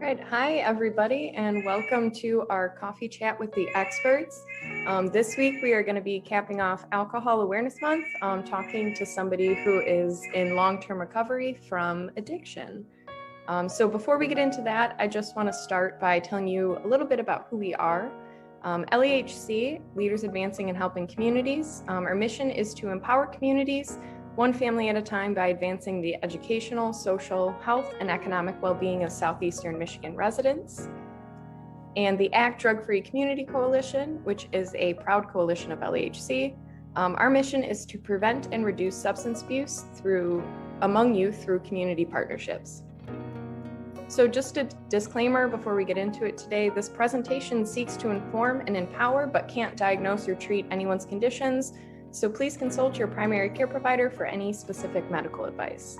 right. Hi, everybody, and welcome to our coffee chat with the experts. This week, we are going to be capping off Alcohol Awareness Month, talking to somebody who is in long-term recovery from addiction. So before we get into that, I just want to start by telling you a little bit about who we are. LAHC, Leaders Advancing and Helping Communities. Our mission is to empower communities one family at a time by advancing the educational, social, health, and economic well-being of Southeastern Michigan residents. And the ACT Drug-Free Community Coalition, which is a proud coalition of LAHC. Our mission is to prevent and reduce substance abuse among youth through community partnerships. So just a disclaimer before we get into it today, this presentation seeks to inform and empower, but can't diagnose or treat anyone's conditions. So please consult your primary care provider for any specific medical advice.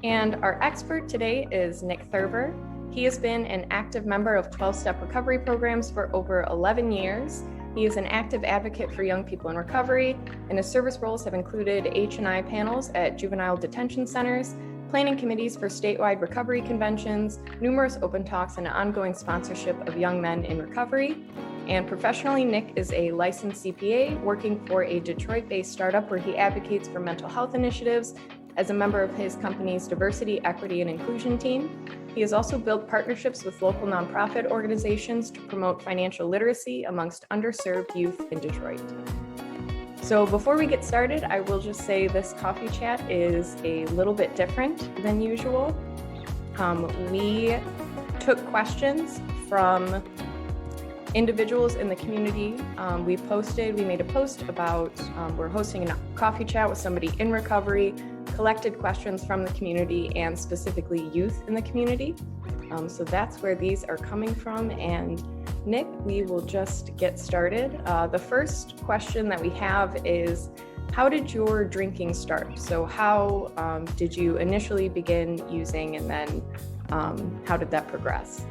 And our expert today is Nick Thurber. He has been an active member of 12-step recovery programs for over 11 years. He is an active advocate for young people in recovery, and his service roles have included H&I panels at juvenile detention centers, planning committees for statewide recovery conventions, numerous open talks, and ongoing sponsorship of young men in recovery. And professionally, Nick is a licensed CPA working for a Detroit-based startup where he advocates for mental health initiatives as a member of his company's diversity, equity, and inclusion team. He has also built partnerships with local nonprofit organizations to promote financial literacy amongst underserved youth in Detroit. So before we get started, I will just say this coffee chat is a little bit different than usual. We took questions from individuals in the community. We made a post about we're hosting a coffee chat with somebody in recovery, collected questions from the community and specifically youth in the community. So that's where these are coming from. And Nick, we will just get started. The first question that we have is, how did your drinking start? So how did you initially begin using, and then how did that progress?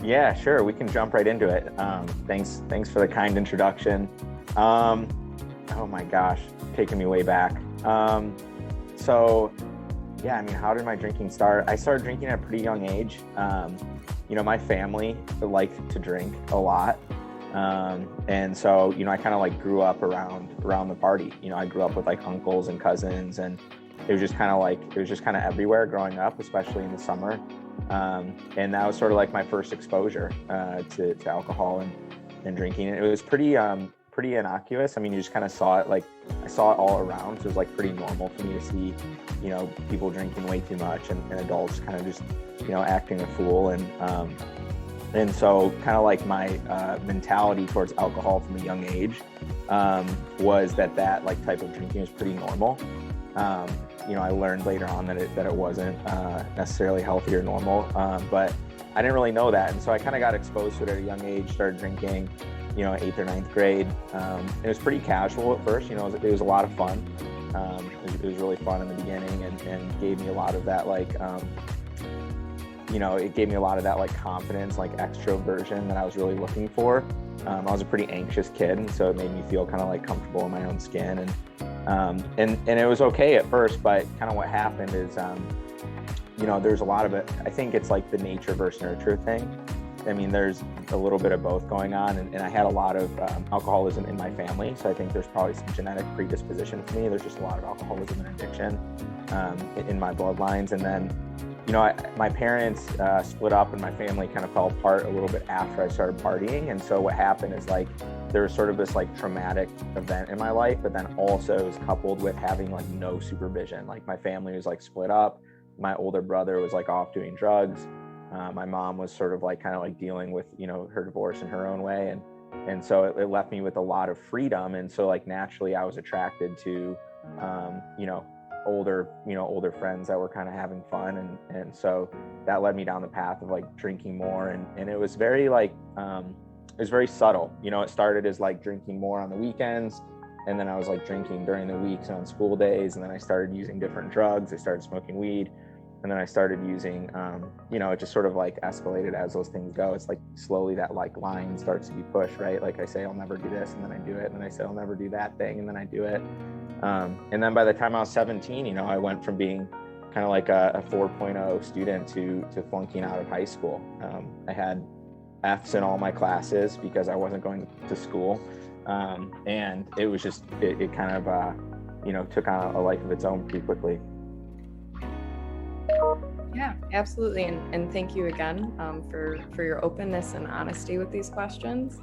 Yeah, sure. We can jump right into it. Thanks for the kind introduction. Oh my gosh, taking me way back. So yeah, I mean, how did my drinking start? I started drinking at a pretty young age. My family liked to drink a lot. And so, I kind of like grew up around the party. I grew up with like uncles and cousins, and it was just kind of everywhere growing up, especially in the summer. And that was sort of like my first exposure to alcohol and drinking. And it was pretty innocuous. I mean, you just kind of saw it, like I saw it all around. So it was like pretty normal for me to see, people drinking way too much and adults kind of just, acting a fool. And so kind of like my mentality towards alcohol from a young age was that like type of drinking was pretty normal. I learned later on that it wasn't necessarily healthy or normal, but I didn't really know that. And so I kind of got exposed to it at a young age, started drinking, 8th or 9th grade. It was pretty casual at first, it was a lot of fun. It was really fun in the beginning and gave me a lot of that, like, it gave me a lot of that like confidence, like extroversion that I was really looking for. I was a pretty anxious kid, and so it made me feel kind of like comfortable in my own skin. And it was okay at first, but kind of what happened is, there's a lot of it. I think it's like the nature versus nurture thing. I mean, there's a little bit of both going on, and I had a lot of alcoholism in my family. So I think there's probably some genetic predisposition for me. There's just a lot of alcoholism and addiction in my bloodlines. And then, my parents split up, and my family kind of fell apart a little bit after I started partying. And so what happened is like, there was sort of this like traumatic event in my life, but then also it was coupled with having like no supervision. Like my family was like split up. My older brother was like off doing drugs. My mom was sort of like kind of like dealing with, her divorce in her own way. And so it left me with a lot of freedom. And so like naturally I was attracted to, older friends that were kind of having fun. And so that led me down the path of like drinking more. And it was very like, it was very subtle. It started as like drinking more on the weekends. And then I was like drinking during the weeks and on school days. And then I started using different drugs. I started smoking weed. And then I started using, it just sort of like escalated as those things go. It's like slowly that like line starts to be pushed, right? Like I say, I'll never do this, and then I do it. And then I say, I'll never do that thing, and then I do it. And then by the time I was 17, I went from being, kind of like a 4.0 student to flunking out of high school. I had F's in all my classes because I wasn't going to school. And it was just, it kind of, took on a life of its own pretty quickly. Yeah, absolutely. And thank you again for your openness and honesty with these questions.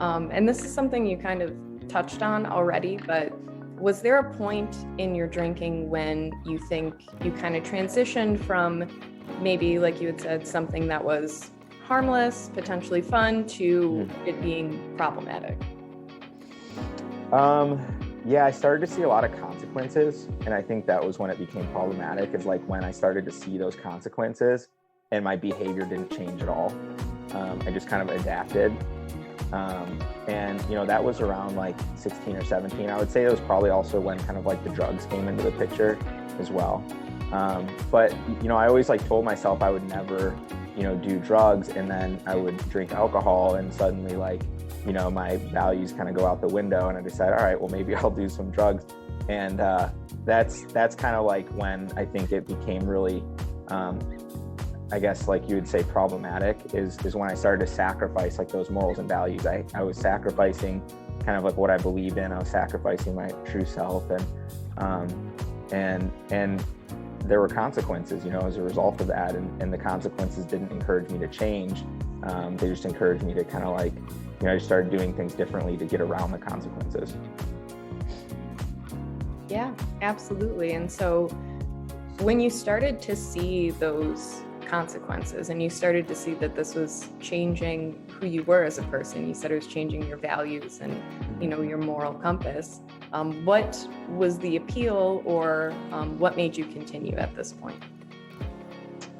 And this is something you kind of touched on already, but was there a point in your drinking when you think you kind of transitioned from maybe, like you had said, something that was harmless, potentially fun, to it being problematic? Yeah, I started to see a lot of consequences, and I think that was when it became problematic, is like when I started to see those consequences and my behavior didn't change at all. I just kind of adapted. And that was around like 16 or 17. I would say it was probably also when kind of like the drugs came into the picture as well. But I always like told myself I would never, do drugs, and then I would drink alcohol, and suddenly like, my values kind of go out the window, and I decide, all right, well, maybe I'll do some drugs. And that's kind of like when I think it became really, I guess like you would say problematic, is when I started to sacrifice like those morals and values. I was sacrificing kind of like what I believed in. I was sacrificing my true self, and there were consequences, as a result of that. And the consequences didn't encourage me to change. They just encouraged me to kind of like, I just started doing things differently to get around the consequences. Yeah, absolutely. And so when you started to see those consequences and you started to see that this was changing who you were as a person, you said it was changing your values and, your moral compass. What was the appeal, or what made you continue at this point?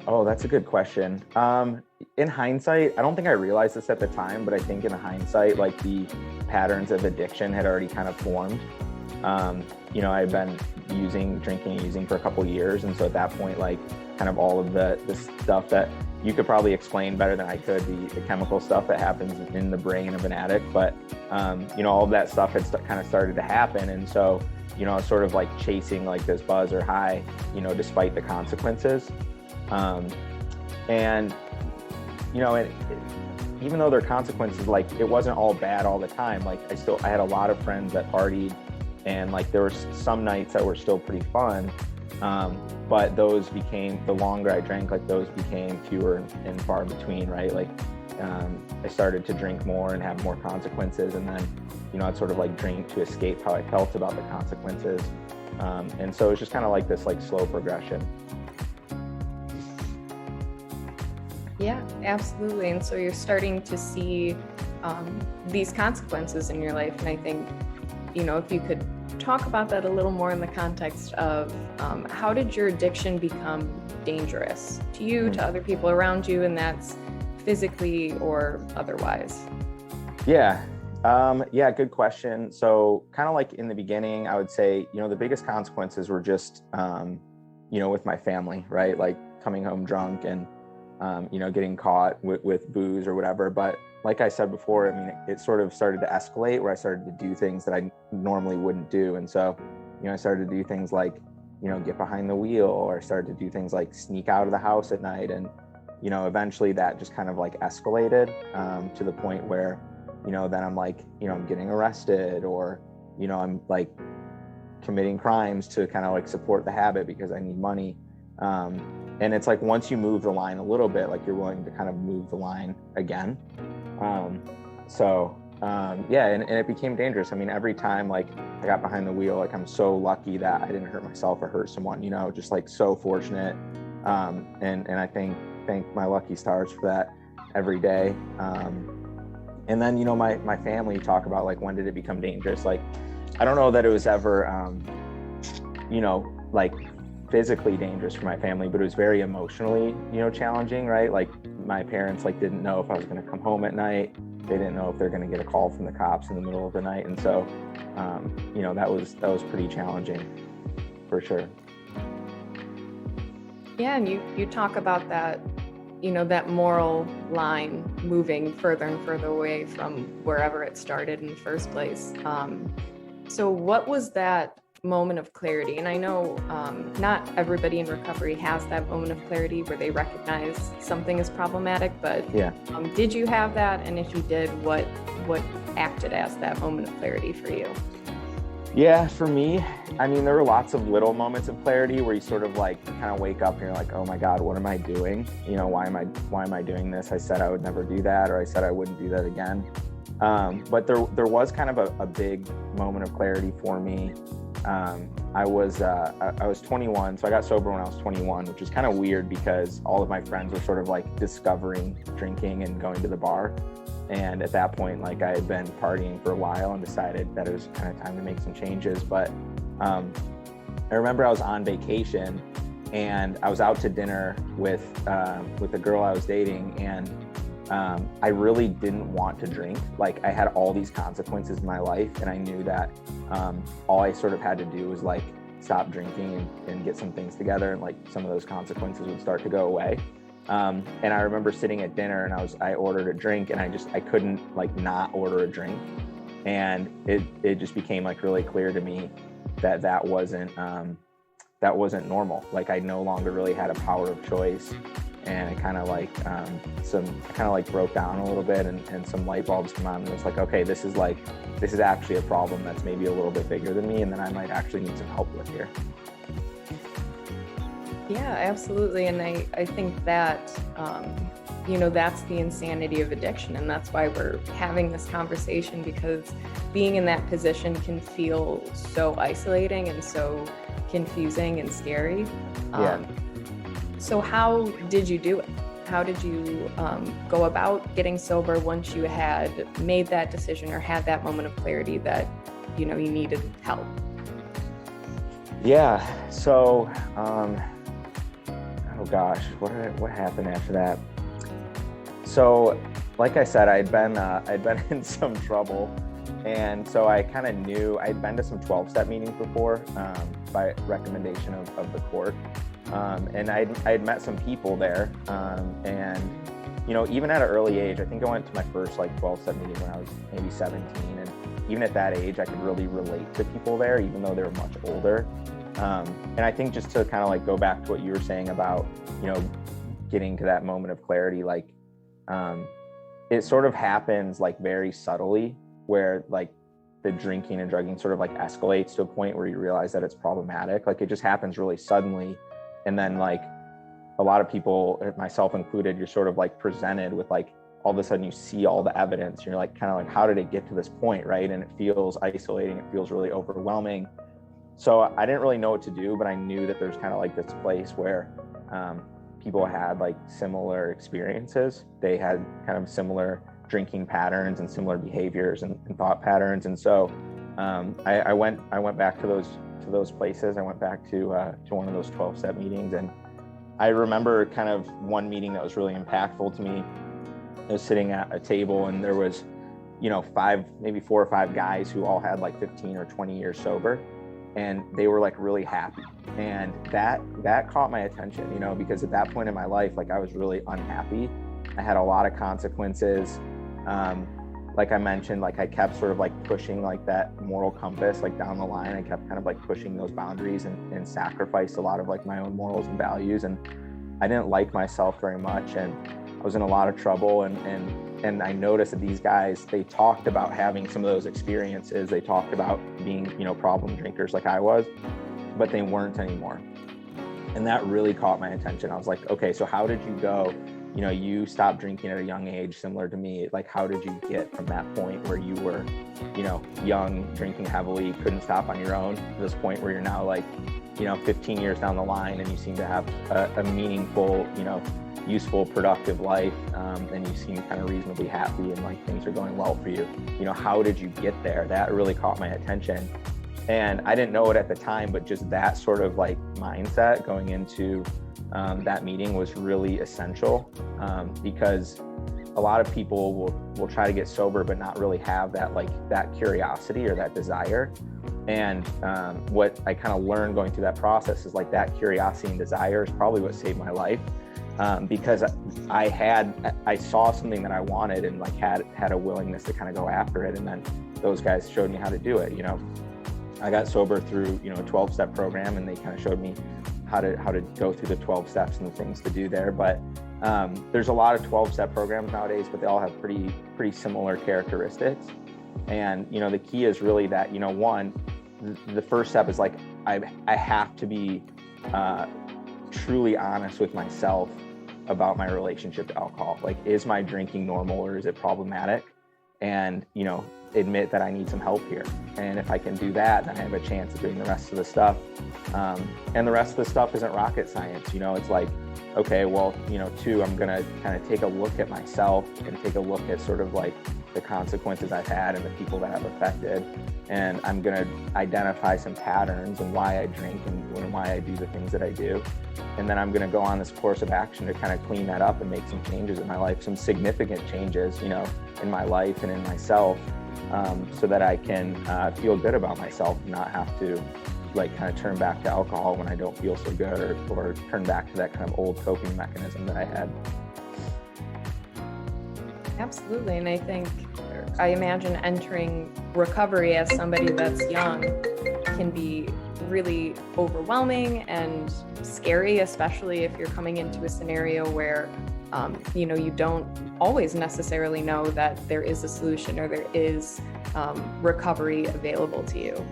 Oh, that's a good question. In hindsight, I don't think I realized this at the time, but I think in hindsight, like the patterns of addiction had already kind of formed. I've been drinking and using for a couple of years. And so at that point, like kind of all of the stuff that you could probably explain better than I could, the chemical stuff that happens in the brain of an addict. But, all of that stuff had kind of started to happen. And so, I was sort of like chasing like this buzz or high, despite the consequences. Even though there are consequences, like it wasn't all bad all the time. Like I had a lot of friends that partied, and like there were some nights that were still pretty fun. But those became, the longer I drank, like those became fewer and far between, right? Like, I started to drink more and have more consequences. And then, I'd sort of like drink to escape how I felt about the consequences. And so it's just kind of like this like slow progression. Yeah, absolutely. And so you're starting to see these consequences in your life. And I think, if you could talk about that a little more in the context of how did your addiction become dangerous to you, to other people around you, and that's physically or otherwise? Yeah, good question. So kind of like in the beginning, I would say, the biggest consequences were just, with my family, right? Like coming home drunk and, getting caught with booze or whatever. But like I said before, it sort of started to escalate where I started to do things that I normally wouldn't do. And so, I started to do things like, get behind the wheel, or I started to do things like sneak out of the house at night. And, eventually that just kind of like escalated to the point where, then I'm like, I'm getting arrested, or, I'm like committing crimes to kind of like support the habit because I need money. And it's like, once you move the line a little bit, like you're willing to kind of move the line again. And it became dangerous. Every time like I got behind the wheel, like I'm so lucky that I didn't hurt myself or hurt someone, just like so fortunate. And I thank my lucky stars for that every day. And then, my family talk about like, when did it become dangerous? Like, I don't know that it was ever, like physically dangerous for my family, but it was very emotionally, challenging, right? Like my parents like didn't know if I was going to come home at night. They didn't know if they're going to get a call from the cops in the middle of the night. And so, that was pretty challenging for sure. Yeah. And you talk about that, that moral line moving further and further away from wherever it started in the first place. So what was that moment of clarity. And I know not everybody in recovery has that moment of clarity where they recognize something is problematic, but Yeah. Did you have that? And if you did, what acted as that moment of clarity for you? Yeah, for me, I mean, there were lots of little moments of clarity where you sort of like kind of wake up and you're like, oh my God, what am I doing? You know, why am I doing this? I said I would never do that, or I said I wouldn't do that again. But there was kind of a big moment of clarity for me. I was 21, so I got sober when I was 21, which is kind of weird because all of my friends were sort of like discovering drinking and going to the bar. And at that point, like I had been partying for a while and decided that it was kind of time to make some changes. But I remember I was on vacation and I was out to dinner with the girl I was dating, and I really didn't want to drink. Like I had all these consequences in my life, and I knew that all I sort of had to do was like stop drinking and get some things together, and like some of those consequences would start to go away. And I remember sitting at dinner and I ordered a drink, and I couldn't like not order a drink. And it just became like really clear to me that wasn't normal. Like I no longer really had a power of choice. And it kind of like broke down a little bit, and some light bulbs came on, and it's like, okay, this is actually a problem that's maybe a little bit bigger than me, and that I might actually need some help with here. Yeah, absolutely. And I think that, that's the insanity of addiction. And that's why we're having this conversation, because being in that position can feel so isolating and so confusing and scary. Yeah. So how did you do it? How did you go about getting sober once you had made that decision or had that moment of clarity that, you needed help? Yeah. So, oh gosh, what happened after that? So, like I said, I'd been in some trouble, and so I kind of knew I'd been to some 12-step meetings before by recommendation of the court, and I'd met some people there, and even at an early age, I think I went to my first like 12-step meeting when I was maybe 17, and even at that age, I could really relate to people there, even though they were much older. And I think just to kind of like go back to what you were saying about, getting to that moment of clarity, like it sort of happens like very subtly, where like the drinking and drugging sort of like escalates to a point where you realize that it's problematic. Like it just happens really suddenly. And then like a lot of people, myself included, you're sort of like presented with like, all of a sudden you see all the evidence. You're like, kind of like, how did it get to this point? Right. And it feels isolating. It feels really overwhelming. So I didn't really know what to do, but I knew that there's kind of like this place where people had like similar experiences. They had kind of similar drinking patterns and similar behaviors and thought patterns. And so I went back to those places. I went back to one of those 12-step meetings, and I remember kind of one meeting that was really impactful to me. I was sitting at a table, and there was, maybe 4 or 5 guys who all had like 15 or 20 years sober. And they were like really happy. And that caught my attention, because at that point in my life, like I was really unhappy. I had a lot of consequences. Like I mentioned, like I kept sort of like pushing like that moral compass, like down the line. I kept kind of like pushing those boundaries and sacrificed a lot of like my own morals and values. And I didn't like myself very much. And I was in a lot of trouble. And I noticed that these guys, they talked about having some of those experiences. They talked about being, problem drinkers like I was, but they weren't anymore. And that really caught my attention. I was like, okay, so how did you go? You stopped drinking at a young age, similar to me. Like, how did you get from that point where you were, young, drinking heavily, couldn't stop on your own, to this point where you're now like, 15 years down the line, and you seem to have a meaningful, useful, productive life, and you seem kind of reasonably happy, and like things are going well for you. How did you get there? That really caught my attention. And I didn't know it at the time, but just that sort of like mindset going into that meeting was really essential, because a lot of people will try to get sober, but not really have that curiosity or that desire. And what I kind of learned going through that process is like that curiosity and desire is probably what saved my life. Because I saw something that I wanted, and like had a willingness to kind of go after it. And then those guys showed me how to do it, I got sober through, a 12-step program, and they kind of showed me how to go through the 12 steps and the things to do there. But there's a lot of 12-step programs nowadays, but they all have pretty similar characteristics. And, the key is really that, one, the first step is like, I have to be truly honest with myself about my relationship to alcohol. Like, is my drinking normal or is it problematic? And, admit that I need some help here. And if I can do that, then I have a chance of doing the rest of the stuff. And the rest of the stuff isn't rocket science. It's like, okay, well, two, I'm going to kind of take a look at myself and take a look at sort of like the consequences I've had and the people that I've affected. And I'm going to identify some patterns and why I drink and why I do the things that I do. And then I'm going to go on this course of action to kind of clean that up and make some changes in my life, some significant changes, in my life and in myself, so that I can feel good about myself and not have to like kind of turn back to alcohol when I don't feel so good, or turn back to that kind of old coping mechanism that I had. Absolutely. And I imagine entering recovery as somebody that's young can be really overwhelming and scary, especially if you're coming into a scenario where you don't always necessarily know that there is a solution or there is recovery available to you.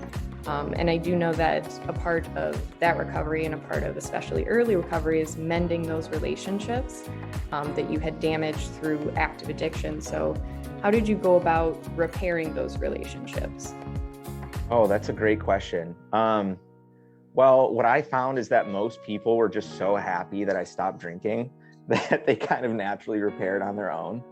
And I do know that a part of that recovery and a part of especially early recovery is mending those relationships that you had damaged through active addiction. So how did you go about repairing those relationships? Oh, that's a great question. Well, what I found is that most people were just so happy that I stopped drinking that they kind of naturally repaired on their own.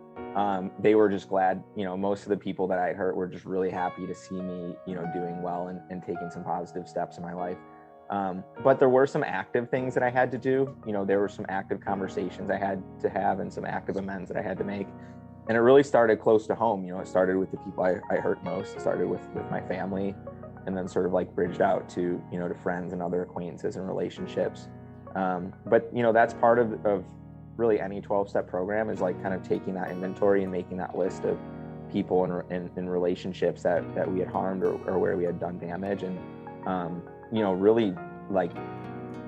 They were just glad, most of the people that I had hurt were just really happy to see me, doing well and taking some positive steps in my life. But there were some active things that I had to do. There were some active conversations I had to have and some active amends that I had to make. And it really started close to home. It started with the people I hurt most. It started with my family, and then sort of like bridged out to, to friends and other acquaintances and relationships. But, that's part of really any 12-step program, is like kind of taking that inventory and making that list of people and relationships that we had harmed or where we had done damage, and really like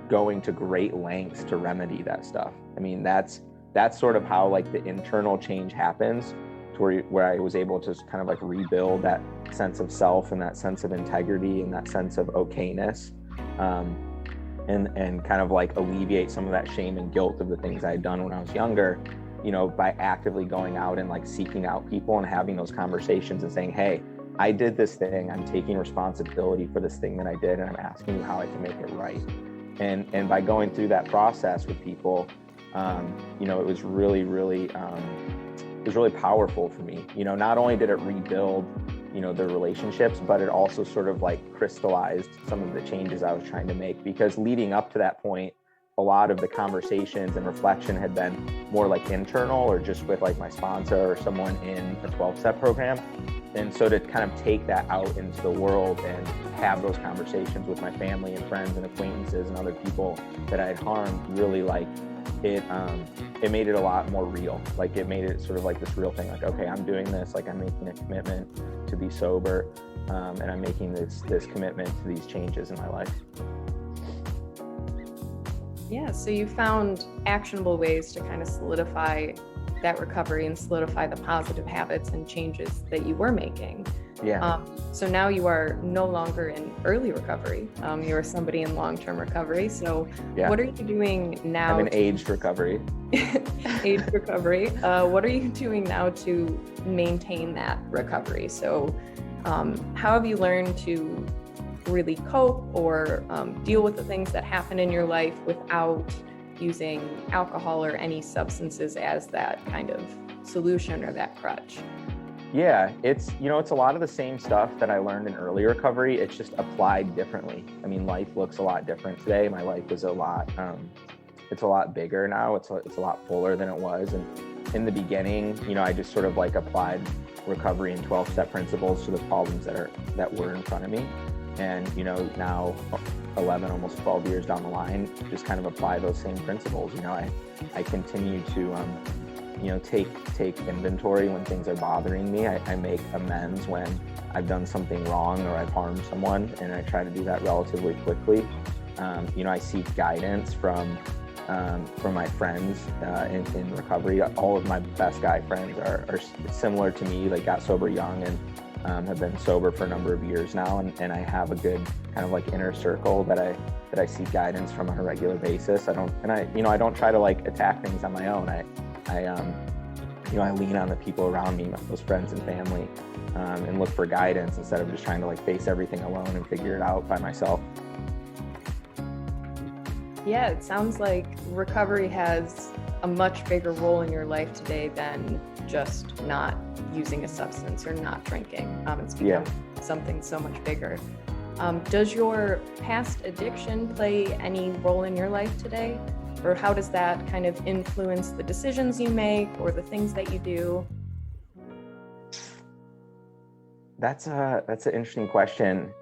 going to great lengths to remedy that stuff. I mean, that's sort of how like the internal change happens, to where I was able to kind of like rebuild that sense of self and that sense of integrity and that sense of okayness. And kind of like alleviate some of that shame and guilt of the things I had done when I was younger, by actively going out and like seeking out people and having those conversations and saying, hey, I did this thing, I'm taking responsibility for this thing that I did, and I'm asking you how I can make it right. And by going through that process with people, it was really, really powerful for me. Not only did it rebuild the relationships, but it also sort of like crystallized some of the changes I was trying to make, because leading up to that point, a lot of the conversations and reflection had been more like internal or just with like my sponsor or someone in a 12-step program. And so to kind of take that out into the world and have those conversations with my family and friends and acquaintances and other people that I had harmed, really like it made it a lot more real. Like it made it sort of like this real thing, like, okay, I'm doing this, like I'm making a commitment to be sober, and I'm making this commitment to these changes in my life. Yeah, so you found actionable ways to kind of solidify that recovery and solidify the positive habits and changes that you were making. Yeah. So now you are no longer in early recovery. You are somebody in long-term recovery. So What are you doing now? I'm in aged recovery. Aged recovery. What are you doing now to maintain that recovery? So how have you learned to really cope or deal with the things that happen in your life without using alcohol or any substances as that kind of solution or that crutch? Yeah, it's a lot of the same stuff that I learned in early recovery. It's just applied differently. I mean, life looks a lot different today. My life is it's a lot bigger now. It's a lot fuller than it was. And in the beginning, I just sort of like applied recovery and 12-step principles to the problems that were in front of me. And, now 11, almost 12 years down the line, just kind of apply those same principles. I continue to, take inventory when things are bothering me. I make amends when I've done something wrong or I've harmed someone, and I try to do that relatively quickly. I seek guidance from my friends in recovery. All of my best guy friends are similar to me. They got sober young and have been sober for a number of years now, and I have a good kind of like inner circle that I seek guidance from on a regular basis. I don't try to like attack things on my own. I lean on the people around me, my close friends and family, and look for guidance instead of just trying to like face everything alone and figure it out by myself. Yeah, it sounds like recovery has a much bigger role in your life today than just not using a substance or not drinking. It's become something so much bigger. Does your past addiction play any role in your life today? Or how does that kind of influence the decisions you make or the things that you do? That's an interesting question.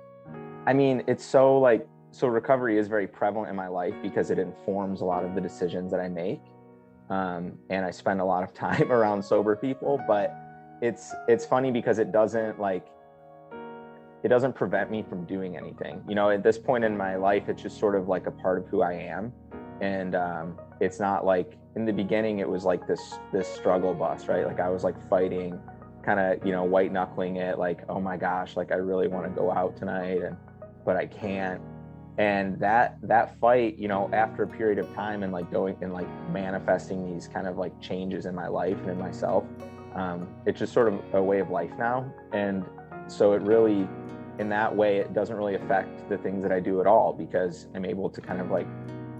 I mean, it's so recovery is very prevalent in my life because it informs a lot of the decisions that I make. And I spend a lot of time around sober people, but it's funny because it doesn't prevent me from doing anything. At this point in my life, it's just sort of like a part of who I am. And it's not like in the beginning, it was like this struggle bus, right? Like I was like fighting, kind of, white knuckling it, like, oh my gosh, like I really want to go out tonight, but I can't. And that fight, after a period of time and like going and like manifesting these kind of like changes in my life and in myself, it's just sort of a way of life now. And so it really, in that way, it doesn't really affect the things that I do at all, because I'm able to kind of like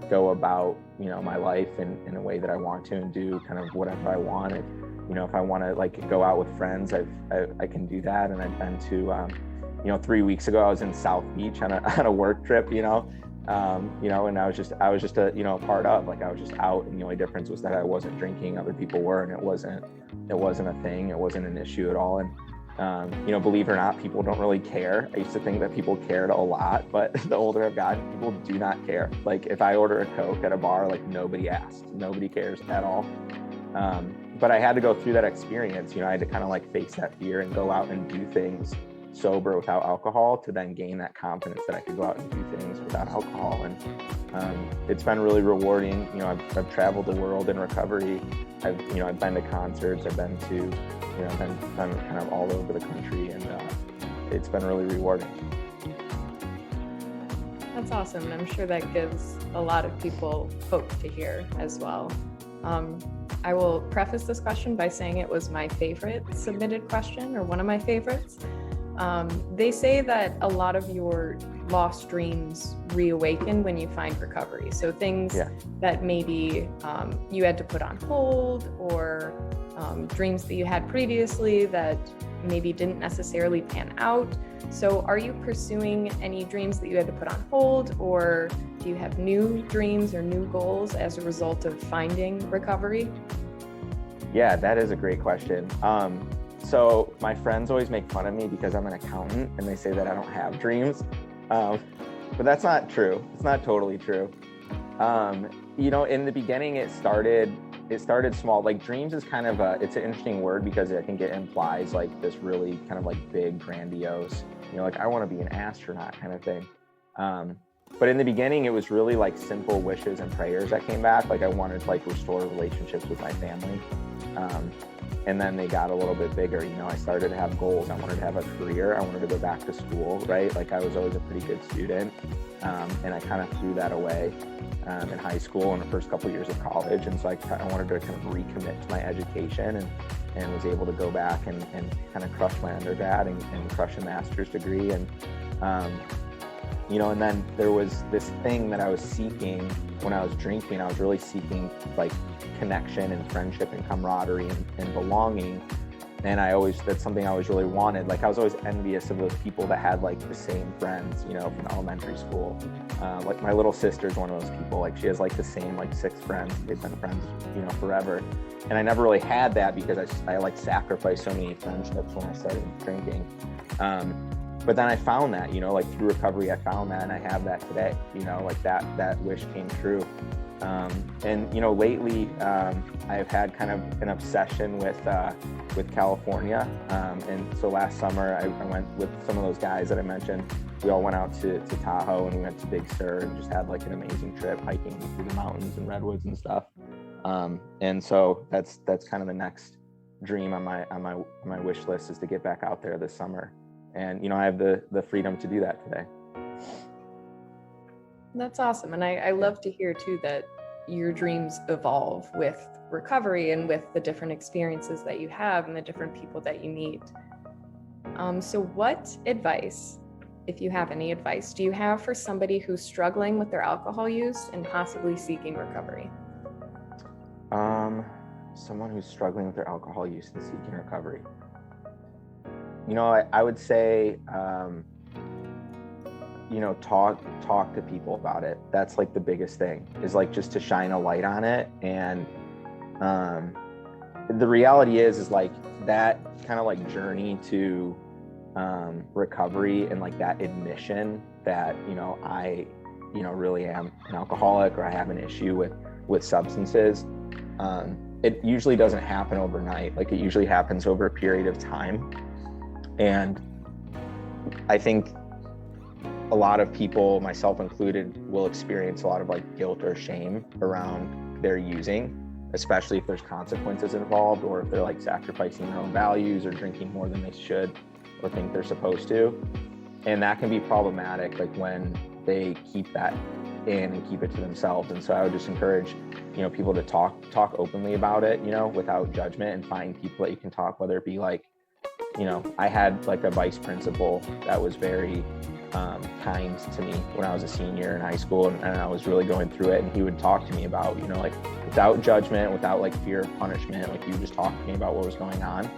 go about, my life in a way that I want to and do kind of whatever I want. If I want to like go out with friends, I can do that. And I've been to, 3 weeks ago, I was in South Beach on a work trip, and I was just a part of, like, I was just out, and the only difference was that I wasn't drinking, other people were, and it wasn't a thing. It wasn't an issue at all. And, believe it or not, people don't really care. I used to think that people cared a lot, but the older I've gotten, people do not care. Like if I order a Coke at a bar, like nobody asks, nobody cares at all. But I had to go through that experience. I had to kind of like face that fear and go out and do things sober without alcohol to then gain that confidence that I could go out and do things without alcohol. And it's been really rewarding. I've traveled the world in recovery. I've been to concerts. I've been to, I've been kind of all over the country, and it's been really rewarding. That's awesome. And I'm sure that gives a lot of people hope to hear as well. I will preface this question by saying it was my favorite submitted question, or one of my favorites. They say that a lot of your lost dreams reawaken when you find recovery. So things that maybe you had to put on hold, or dreams that you had previously that maybe didn't necessarily pan out. So are you pursuing any dreams that you had to put on hold, or do you have new dreams or new goals as a result of finding recovery? Yeah, that is a great question. So my friends always make fun of me because I'm an accountant, and they say that I don't have dreams. But that's not true. It's not totally true. In the beginning, it started small. Like dreams is kind of it's an interesting word because I think it implies like this really kind of like big, grandiose, like I want to be an astronaut kind of thing. But in the beginning, it was really like simple wishes and prayers that came back. Like I wanted to like restore relationships with my family. And then they got a little bit bigger. I started to have goals. I wanted to have a career. I wanted to go back to school, right? Like I was always a pretty good student. And I kind of threw that away in high school and the first couple of years of college. And so I wanted to kind of recommit to my education, and was able to go back and kind of crush my undergrad and crush a master's degree. And and then there was this thing that I was seeking when I was drinking. I was really seeking like connection and friendship and camaraderie and belonging. And that's something I always really wanted. Like I was always envious of those people that had like the same friends, from elementary school. Like my little sister's one of those people. Like she has like the same like 6 friends. They've been friends, forever. And I never really had that because I like sacrificed so many friendships when I started drinking. But then I found that, like through recovery, I found that, and I have that today, like that wish came true. And lately I've had kind of an obsession with California. And so last summer I went with some of those guys that I mentioned. We all went out to Tahoe, and we went to Big Sur and just had like an amazing trip hiking through the mountains and redwoods and stuff. And so that's kind of the next dream on my wish list, is to get back out there this summer. And I have the freedom to do that today. That's awesome. And I love to hear too that your dreams evolve with recovery and with the different experiences that you have and the different people that you meet. So what advice, if you have any advice, do you have for somebody who's struggling with their alcohol use and possibly seeking recovery? Someone who's struggling with their alcohol use and seeking recovery. I would say, talk to people about it. That's like the biggest thing, is like just to shine a light on it. And the reality is like that kind of like journey to recovery, and like that admission that I really am an alcoholic, or I have an issue with substances. It usually doesn't happen overnight. Like, it usually happens over a period of time. And I think a lot of people, myself included, will experience a lot of like guilt or shame around their using, especially if there's consequences involved, or if they're like sacrificing their own values or drinking more than they should or think they're supposed to. And that can be problematic, like when they keep that in and keep it to themselves. And so I would just encourage, people to talk openly about it, without judgment, and find people that you can talk, whether it be like, I had like a vice principal that was very kind to me when I was a senior in high school, and I was really going through it, and he would talk to me about, like without judgment, without like fear of punishment, like he would just talk to me about what was going on,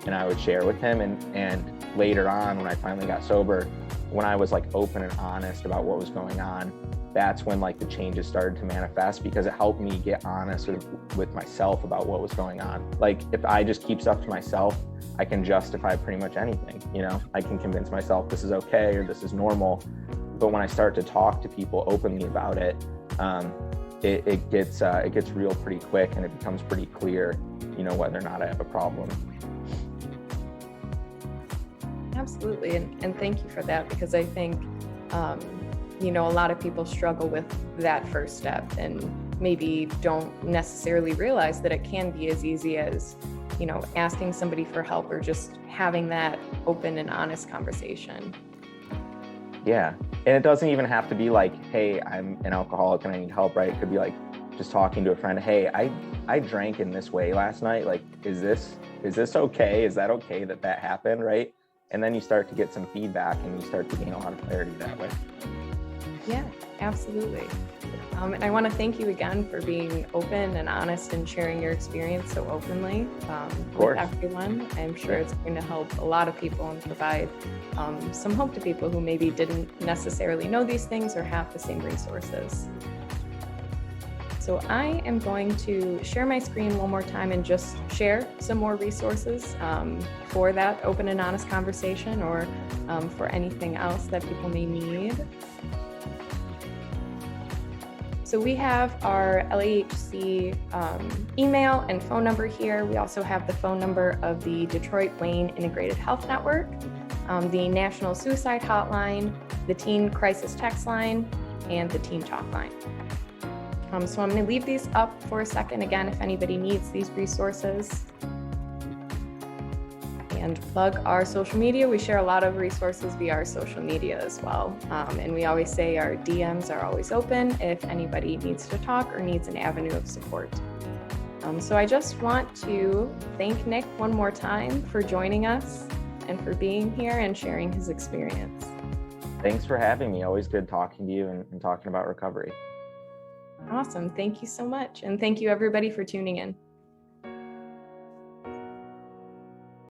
and I would share with him. And later on, when I finally got sober, when I was like open and honest about what was going on, that's when like the changes started to manifest, because it helped me get honest with myself about what was going on. Like, if I just keep stuff to myself, I can justify pretty much anything. I can convince myself this is okay or this is normal. But when I start to talk to people openly about it, it gets real pretty quick, and it becomes pretty clear, whether or not I have a problem. Absolutely. And thank you for that, because I think, a lot of people struggle with that first step and maybe don't necessarily realize that it can be as easy as, asking somebody for help, or just having that open and honest conversation. Yeah. And it doesn't even have to be like, hey, I'm an alcoholic and I need help, right? It could be like just talking to a friend, hey, I drank in this way last night. Like, is this okay? Is that okay that happened, right? And then you start to get some feedback, and you start to gain a lot of clarity that way. Yeah, absolutely. And I want to thank you again for being open and honest and sharing your experience so openly with everyone. I'm sure it's going to help a lot of people and provide some hope to people who maybe didn't necessarily know these things or have the same resources. So I am going to share my screen one more time and just share some more resources for that open and honest conversation, or for anything else that people may need. So we have our LAHC email and phone number here. We also have the phone number of the Detroit Wayne Integrated Health Network, the National Suicide Hotline, the Teen Crisis Text Line, and the Teen Talk Line. So I'm going to leave these up for a second again if anybody needs these resources. And plug our social media. We share a lot of resources via our social media as well. And we always say our DMs are always open if anybody needs to talk or needs an avenue of support. So I just want to thank Nick one more time for joining us and for being here and sharing his experience. Thanks for having me. Always good talking to you and talking about recovery. Awesome. Thank you so much. And thank you everybody for tuning in.